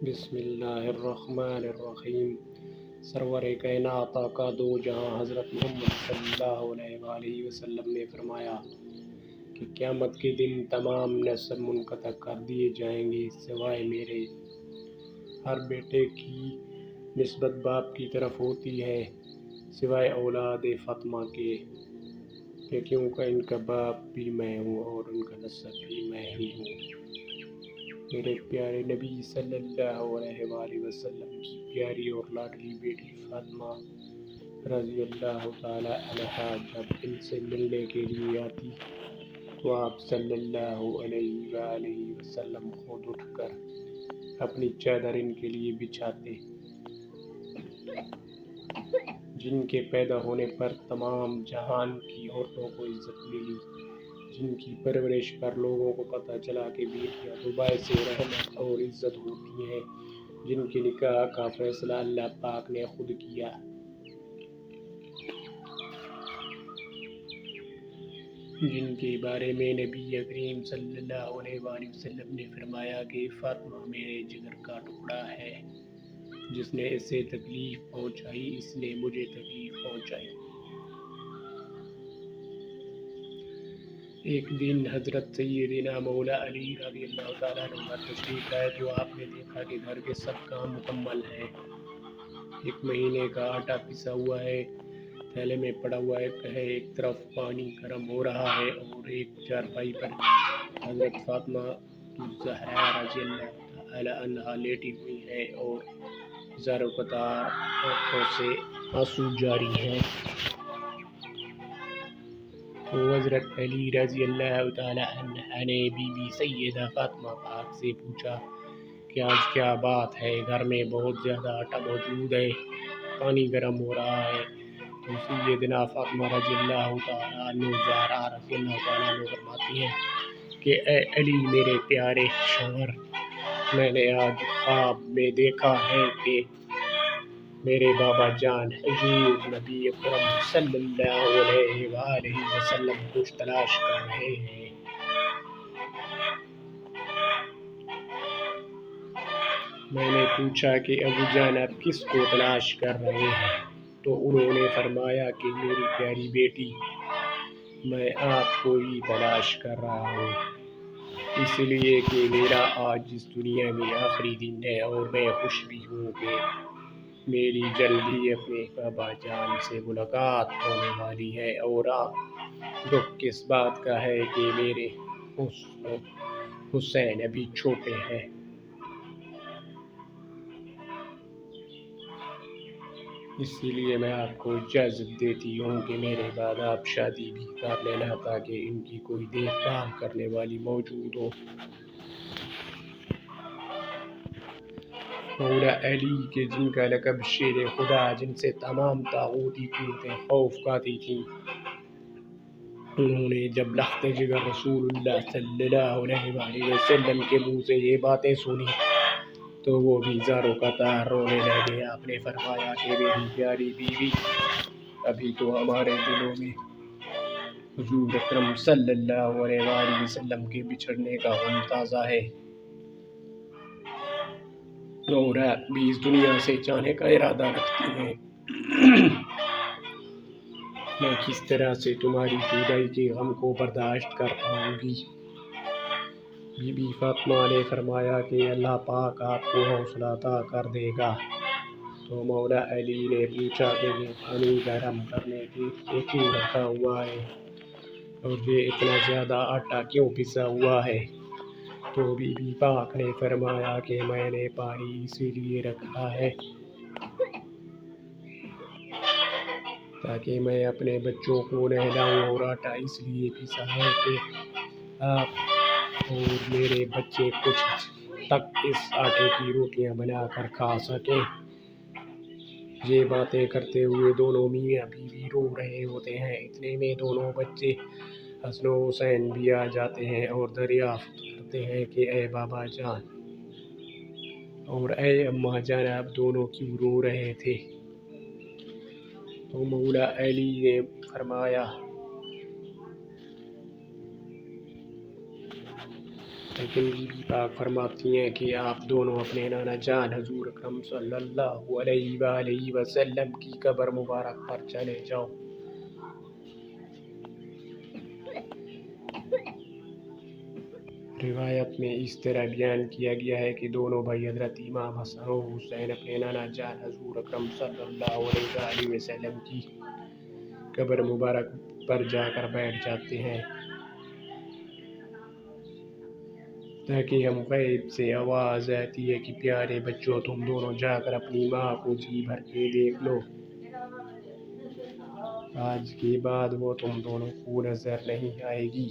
بسم اللہ الرحمن الرحیم۔ سرور کائنات آقا دو جہاں حضرت محمد صلی اللہ علیہ وآلہ وسلم نے فرمایا کہ قیامت کے دن تمام نسب منقطع کر دیے جائیں گے سوائے میرے۔ ہر بیٹے کی نسبت باپ کی طرف ہوتی ہے سوائے اولاد فاطمہ کے، کہ کیونکہ ان کا باپ بھی میں ہوں اور ان کا نسب بھی میں ہی ہوں۔ میرے پیارے نبی صلی اللہ علیہ وآلہ وسلم کی پیاری اور لاڈلی بیٹی فاطمہ رضی اللہ تعالی عنہا جب ان سے ملنے کے لیے آتی تو آپ صلی اللہ علیہ وآلہ وسلم خود اٹھ کر اپنی چادر ان کے لیے بچھاتے، جن کے پیدا ہونے پر تمام جہان کی عورتوں کو عزت ملی، جن کی پرورش پر لوگوں کو پتہ چلا کہ بیٹیاں تو باعث رحمت اور عزت ہوتی ہیں، جن کے نکاح کا فیصلہ اللہ پاک نے خود کیا، جن کے بارے میں نبی کریم صلی اللہ علیہ وآلہ وسلم نے فرمایا کہ فاطمہ میرے جگر کا ٹکڑا ہے، جس نے اسے تکلیف پہنچائی اس نے مجھے تکلیف پہنچائی۔ ایک دن حضرت سیدنا مولا علی رضی اللہ تعالیٰ عنہ تشریف لائے تو آپ نے دیکھا کہ گھر کے سب کام مکمل ہیں۔ ایک مہینے کا آٹا پسا ہوا ہے، تھیلے میں پڑا ہوا ہے، ایک طرف پانی گرم ہو رہا ہے اور ایک چارپائی پر حضرت فاطمہ الزہرا رضی اللہ تعالی عنہا لیٹی ہوئی ہیں اور ہزاروں قطار آنکھوں سے آنسو جاری ہیں۔ تو حضرت علی رضی اللہ تعالی عنہ نے بی بی سیدہ فاطمہ پاک سے پوچھا کہ آج کیا بات ہے، گھر میں بہت زیادہ آٹا موجود ہے، پانی گرم ہو رہا ہے۔ تو سیدنا فاطمہ رضی اللہ تعالی عنہ زہرا رضی اللہ تعالی عنہ فرماتی ہیں کہ اے علی میرے پیارے شوہر، میں نے آج خواب میں دیکھا ہے کہ میرے بابا جان حضور نبی اکرم صلی اللہ علیہ وآلہ وسلم کچھ تلاش کر رہے ہیں۔ میں نے پوچھا کہ ابو جان آپ کس کو تلاش کر رہے ہیں؟ تو انہوں نے فرمایا کہ میری پیاری بیٹی، میں آپ کو ہی تلاش کر رہا ہوں، اس لیے کہ میرا آج اس دنیا میں آخری دن ہے اور میں خوش بھی ہوں کہ میری جلد ہی اپنے بابا جان سے ملاقات ہونے والی ہے، اور دکھ کس بات کا ہے کہ میرے حسین ابھی چھوٹے ہیں۔ اسی لیے میں آپ کو اجازت دیتی ہوں کہ میرے بعد آپ شادی بھی کر لینا تاکہ ان کی کوئی دیکھ بھال کرنے والی موجود ہو۔ مولا علی کے جن کا لقب شیر خدا، جن سے تمام طاغوتی قوتیں خوف کھاتی تھیں، انہوں نے جب لخت جگر رسول اللہ صلی اللہ علیہ وآلہ وسلم کے منہ سے یہ باتیں سنی تو وہ بھی زاروں قطار رونے لگے۔ آپ نے فرمایا کہ میری پیاری بیوی، ابھی تو ہمارے دلوں میں حضور اکرم صلی اللہ علیہ وآلہ وسلم کے بچھڑنے کا غم تازہ ہے، اور آپ بھی اس دنیا سے جانے کا ارادہ رکھتی ہیں۔ میں کس طرح سے تمہاری جدائی کے غم کو برداشت کر پاؤں گی؟ بی بی فاطمہ نے فرمایا کہ اللہ پاک آپ کو حوصلہ عطا کر دے گا۔ تو مولا علی نے پوچھا کہ یہ پانی گرم کرنے کے لیے کیوں رکھا ہوا ہے اور یہ اتنا زیادہ آٹا کیوں پسا ہوا ہے؟ تو بی بی پاک نے فرمایا کہ میں نے پانی اسی لیے رکھا ہے تاکہ میں اپنے بچوں کو نہلاؤں، اور آٹا اس لیے پسا ہے کہ آپ اور میرے بچے کچھ تک اس آٹے کی روٹیاں بنا کر کھا سکیں۔ یہ باتیں کرتے ہوئے دونوں میاں بیوی رو رہے ہوتے ہیں، اتنے میں دونوں بچے حسن و حسین بھی آ جاتے ہیں اور دریافت کرتے ہیں کہ اے بابا جان اور اے اماں جان، آپ دونوں کیوں رو رہے تھے؟ تو مولا علی نے فرمایا لیکن بی بی پاک فرماتی ہیں کہ آپ دونوں اپنے نانا جان حضور اکرم صلی اللہ علیہ وآلہ وسلم کی قبر مبارک پر چلے جاؤ۔ روایت میں اس طرح بیان کیا گیا ہے کہ دونوں بھائی حضرت امام حسن و حسین اپنے نانا جان حضور اکرم صلی اللہ علیہ وآلہ وسلم کی قبر مبارک پر جا کر بیٹھ جاتے ہیں تاکہ ہم غیب سے آواز آتی ہے کہ پیارے بچوں تم دونوں جا کر اپنی ماں کو جی بھر کے دیکھ لو، آج کے بعد وہ تم دونوں کو نظر نہیں آئے گی۔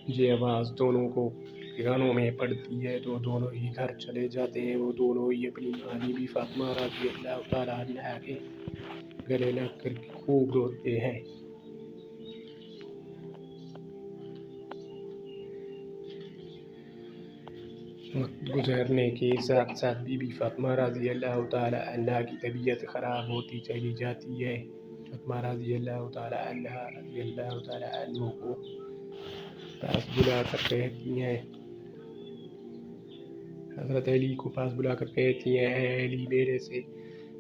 یہ آواز دونوں کو کانوں میں پڑتی ہے تو دونوں ہی گھر چلے جاتے ہیں۔ وہ دونوں ہی اپنی ماں بی بی فاطمہ رضی اللہ تعالیٰ عنہا کے گلے لگ کر خوب روتے ہیں۔ وقت گزرنے کے ساتھ ساتھ بی بی فاطمہ رضی اللہ تعالیٰ عنہا کی طبیعت خراب ہوتی چلی جاتی ہے۔ فاطمہ رضی اللہ تعالیٰ عنہ کو پاس بلا کر کہتی ہیں، حضرت علی کو پاس بلا کر کہتی ہیں، اے علی میرے سے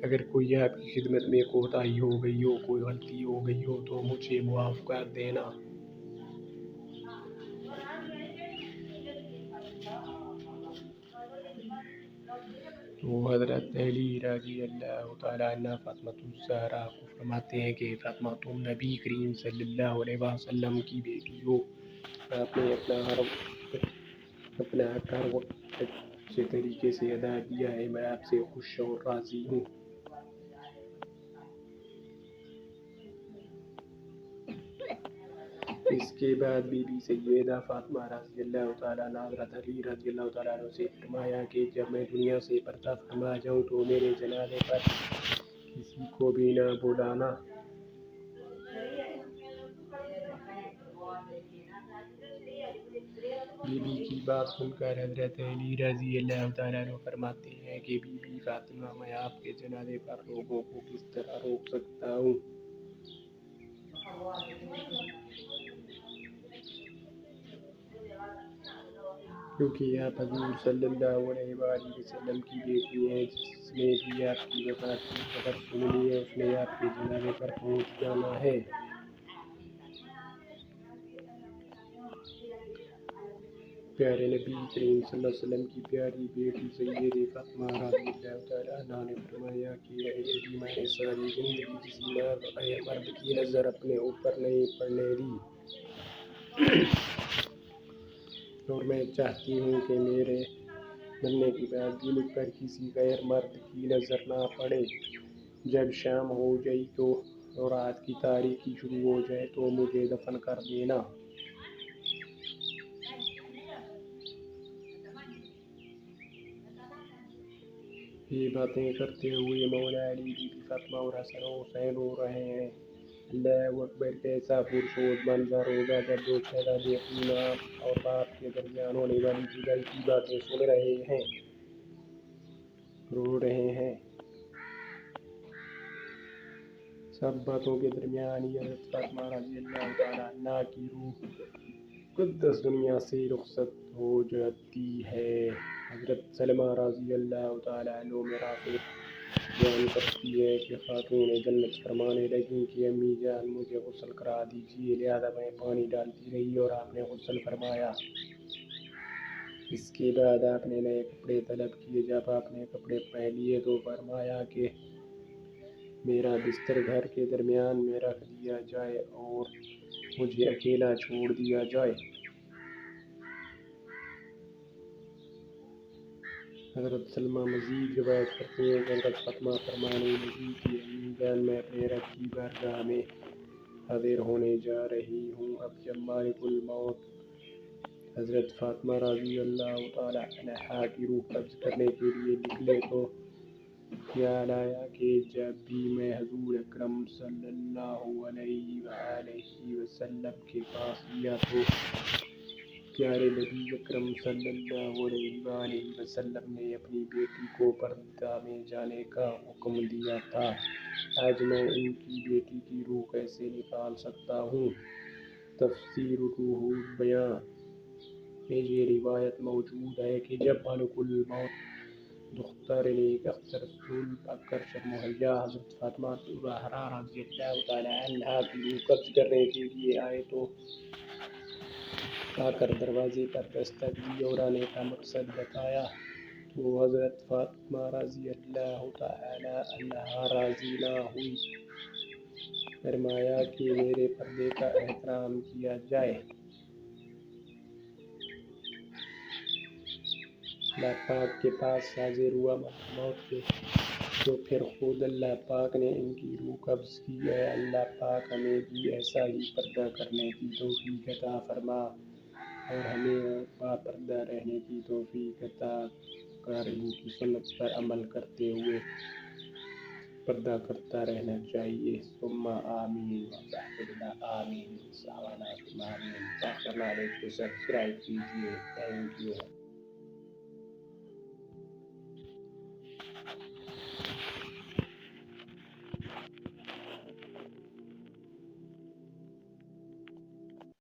اگر کوئی آپ کی خدمت میں کوتاہی ہو گئی ہو، کوئی غلطی ہو گئی ہو تو مجھے معاف کر دینا۔ تو حضرت علی رضی اللہ تعالیٰ عنہ فاطمہ الزہرا کو فرماتے ہیں کہ فاطمہ تم نبی کریم صلی اللہ علیہ وسلم کی بیٹی ہو، آپ نے اپنا حق ہر وقت اچھے طریقے سے ادا کیا ہے، میں آپ سے خوش اور راضی ہوں۔ اس کے بعد بی بی سیدہ فاطمہ رضی اللہ تعالیٰ عنہ حضرت علی رضی اللہ تعالیٰ عنہ سے فرمایا کہ جب میں دنیا سے پردہ فرما جاؤں تو میرے جنازے پر کسی کو بھی نہ بلانا۔ بی بی کی بات سن کر حضرت علی رضی اللہ تعالیٰ عنہ فرماتے ہیں کہ بی بی فاطمہ میں آپ کے جنازے پر لوگوں کو کس طرح روک سکتا ہوں؟ کیونکہ آپ حضور صلی اللہ علیہ وآلہ وسلم کی بیٹی ہیں، جس نے بھی آپ کی وفات کی خبر سنی ہے اس نے آپ کے جنازے پر پہنچ جانا ہے۔ پیارے نبی کریم صلی اللہ علیہ وسلم کی پیاری بیٹی سیدہ فاطمہ رضی اللہ تعالیٰ عنہا نے فرمایا کہ اے علی میں نے ساری زندگی کسی مرد کی نظر اپنے اوپر نہیں پڑنے دی، اور میں چاہتی ہوں کہ میرے مرنے کے بعد بھی مجھ پر کسی غیر مرد کی نظر نہ پڑے۔ جب شام ہو جائے تو اور رات کی تاریکی شروع ہو جائے تو مجھے دفن کر دینا۔ یہ باتیں کرتے ہوئے مولا علی بی بی فاطمہ اور حسن و حسین رو رہے ہیں۔ اللہ اکبر! کیسا پرسوز منظر ہوگا جب دو شہزادے اپنی ماں اور باپ کے درمیان ہونے والی جدائی کی باتیں سن رہے ہیں، رو رہے ہیں۔ سب باتوں کے درمیان ہی حضرت فاطمہ رضی اللہ تعالیٰ عنہا کی روح قدس دنیا سے رخصت ہو جاتی ہے۔ حضرت سلمہ رضی اللہ تعالیٰ عنہ میراث بیان کرتی ہے کہ خاتون جنت فرمانے لگیں کہ امی جان مجھے غسل کرا دیجیے، لہٰذا میں پانی ڈالتی رہی اور آپ نے غسل فرمایا۔ اس کے بعد آپ نے نئے کپڑے طلب کیے۔ جب آپ نے کپڑے پہن لیے تو فرمایا کہ میرا بستر گھر کے درمیان میں رکھ دیا جائے اور مجھے اکیلا چھوڑ دیا جائے۔ حضرت سلمہ مزید روایت کرتے ہیں کہ حضرت فاطمہ فرمانے لگی کہ امی جان میں اپنے رب کی بارگاہ میں حاضر ہونے جا رہی ہوں۔ اب جب مالک الموت حضرت فاطمہ رضی اللہ تعالیٰ عنہا کی روح قبض کرنے کے لیے نکلے تو خیال آیا کہ جب بھی میں حضور اکرم صلی اللہ علیہ وآلہ وسلم کے پاس گیا تو پیارے نبی اکرم صلی اللہ علیہ وآلہ وسلم نے اپنی بیٹی کو پردہ میں جانے کا حکم دیا تھا، آج میں ان کی بیٹی کی روح کیسے نکال سکتا ہوں؟ تفسیر روح البیاں میں یہ روایت موجود ہے کہ جب ملک الموت دختر نیک اختر رسول اکر شب مہیا حضرت فاطمہ زہرا رضی اللہ تعالی عنہا کی روح قبض کرنے کے لیے آئے تو آ کر دروازے پر دستک دی اور آنے کا مقصد بتایا تو حضرت فاطمہ رضی اللہ تعالی عنہا راضی نہ ہوئی، فرمایا کہ میرے پردے کا احترام کیا جائے۔ اللہ پاک کے پاس حاضر ہوا ملک موت کے تو پھر خود اللہ پاک نے ان کی روح قبض کی ہے۔ اللہ پاک ہمیں بھی ایسا ہی پردہ کرنے کی توفیق عطا فرما اور ہمیں با پردہ رہنے کی توفیق عطا کر۔ ان کی سنت پر عمل کرتے ہوئے پردہ کرتا رہنا چاہیے۔ ثم آمین آمین آمین۔ چینل کو سبسکرائب کیجیے۔ Thank you.